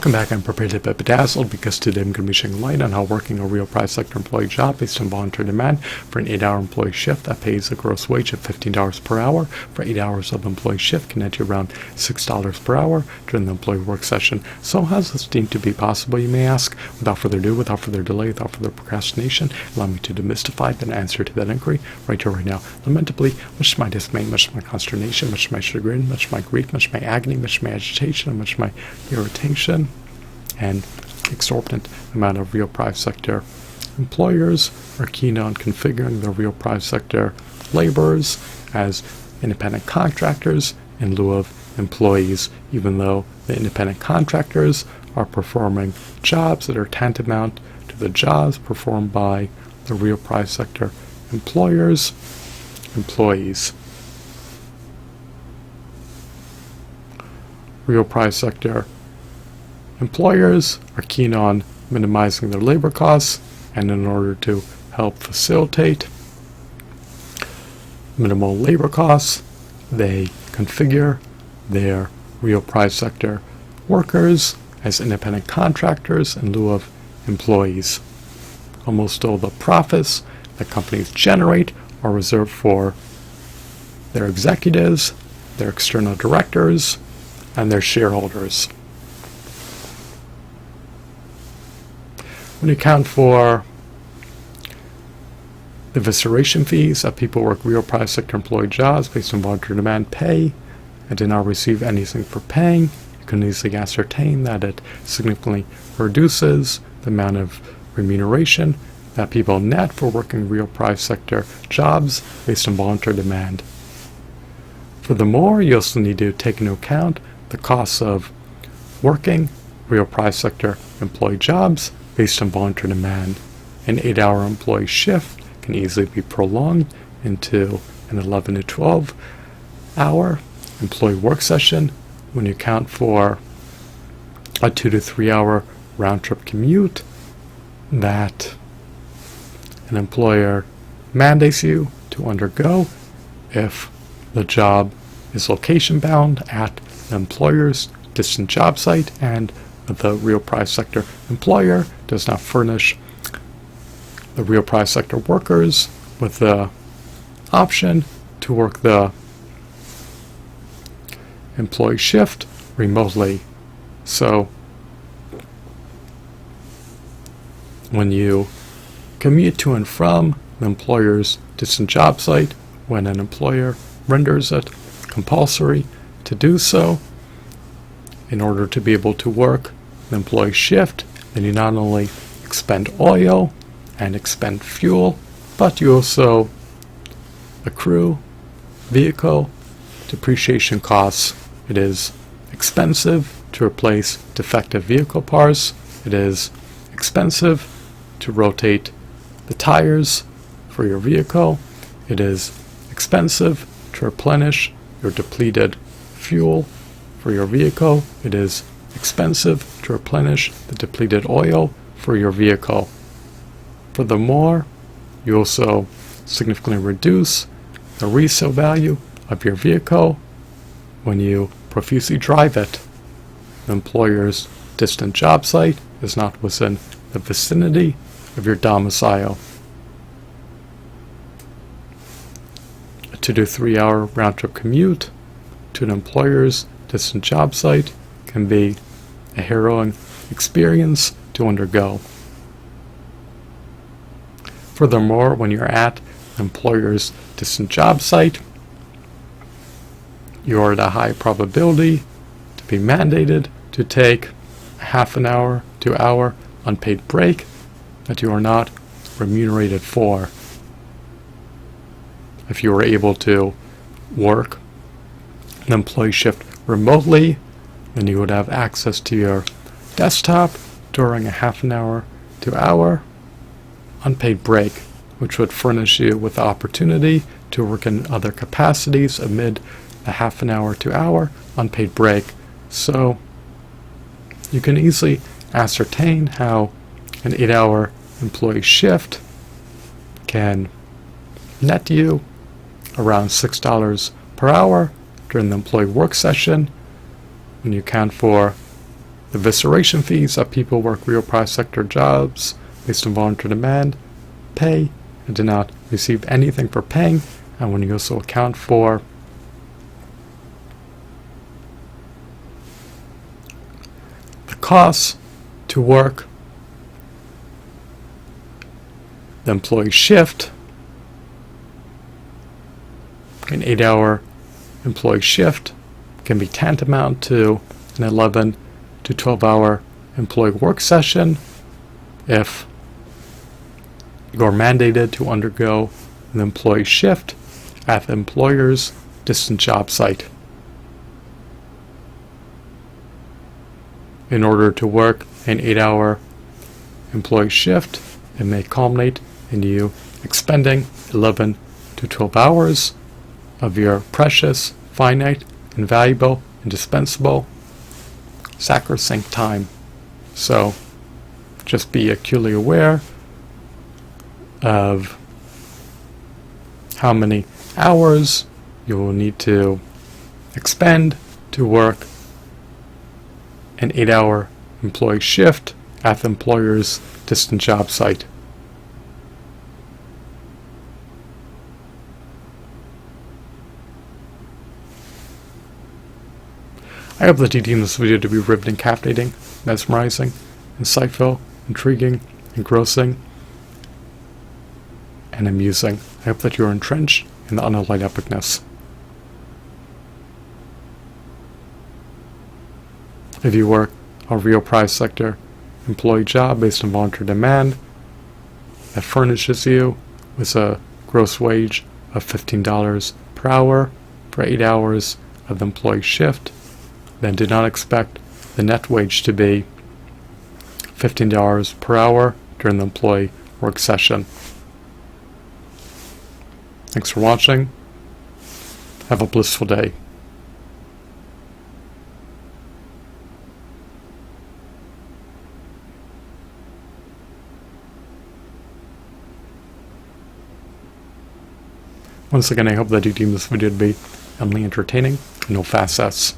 Welcome back. I'm prepared to be bedazzled because today I'm going to be shedding light on how working a real private sector employee job based on voluntary demand for an 8-hour employee shift that pays a gross wage of $15 per hour for 8 hours of employee shift can net you around $6 per hour during the employee work session. So how is this deemed to be possible, you may ask? Without further ado, without further delay, without further procrastination, allow me to demystify the answer to that inquiry right here, right now. Lamentably, much to my dismay, much to my consternation, much to my chagrin, much to my grief, much to my agony, much to my agitation, and much to my irritation, and exorbitant amount of real private sector employers are keen on configuring their real private sector laborers as independent contractors in lieu of employees, even though the independent contractors are performing jobs that are tantamount to the jobs performed by the real private sector employers' employees. Real private sector employers are keen on minimizing their labor costs, and in order to help facilitate minimal labor costs, they configure their real private sector workers as independent contractors in lieu of employees. Almost all the profits that companies generate are reserved for their executives, their external directors, and their shareholders. When you account for the evisceration fees that people work real private sector employee jobs based on voluntary demand pay and do not receive anything for paying, you can easily ascertain that it significantly reduces the amount of remuneration that people net for working real private sector jobs based on voluntary demand. Furthermore, you also need to take into account the costs of working real private sector employee jobs based on voluntary demand. An 8-hour employee shift can easily be prolonged into an 11 to 12 hour employee work session when you account for a 2 to 3 hour round-trip commute that an employer mandates you to undergo if the job is location bound at the employer's distant job site and the real private sector employer does not furnish the real private sector workers with the option to work the employee shift remotely. So when you commute to and from the employer's distant job site, when an employer renders it compulsory to do so, in order to be able to work the employee shift, then you not only expend oil and expend fuel, but you also accrue vehicle depreciation costs. It is expensive to replace defective vehicle parts. It is expensive to rotate the tires for your vehicle. It is expensive to replenish your depleted fuel for your vehicle. It is expensive to replenish the depleted oil for your vehicle. Furthermore, you also significantly reduce the resale value of your vehicle when you profusely drive it. The employer's distant job site is not within the vicinity of your domicile. A 2 to 3 hour round-trip commute to an employer's distant job site can be a harrowing experience to undergo. Furthermore, when you're at the employer's distant job site, you are at a high probability to be mandated to take a half an hour to hour unpaid break that you are not remunerated for. If you were able to work an employee shift remotely, then you would have access to your desktop during a half an hour to hour unpaid break, which would furnish you with the opportunity to work in other capacities amid the half an hour to hour unpaid break. So you can easily ascertain how an 8-hour employee shift can net you around $6 per hour during the employee work session when you account for evisceration fees that people work real private sector jobs based on voluntary demand, pay, and do not receive anything for paying. And when you also account for the costs to work the employee shift, an 8-hour employee shift can be tantamount to an 11 to 12-hour employee work session if you're mandated to undergo an employee shift at the employer's distant job site. In order to work an 8-hour employee shift, it may culminate in you expending 11 to 12 hours of your precious, finite, invaluable, indispensable, sacrosanct time. So just be acutely aware of how many hours you will need to expend to work an 8-hour employee shift at the employer's distant job site. I hope that you deem this video to be riveting, captivating, mesmerizing, insightful, intriguing, engrossing, and amusing. I hope that you are entrenched in the unallied epicness. If you work a real private sector employee job based on voluntary demand that furnishes you with a gross wage of $15 per hour for 8 hours of the employee shift, then do not expect the net wage to be $15 per hour during the employee work session. Thanks for watching. Have a blissful day. Once again, I hope that you deem this video to be eminently entertaining, no fast S.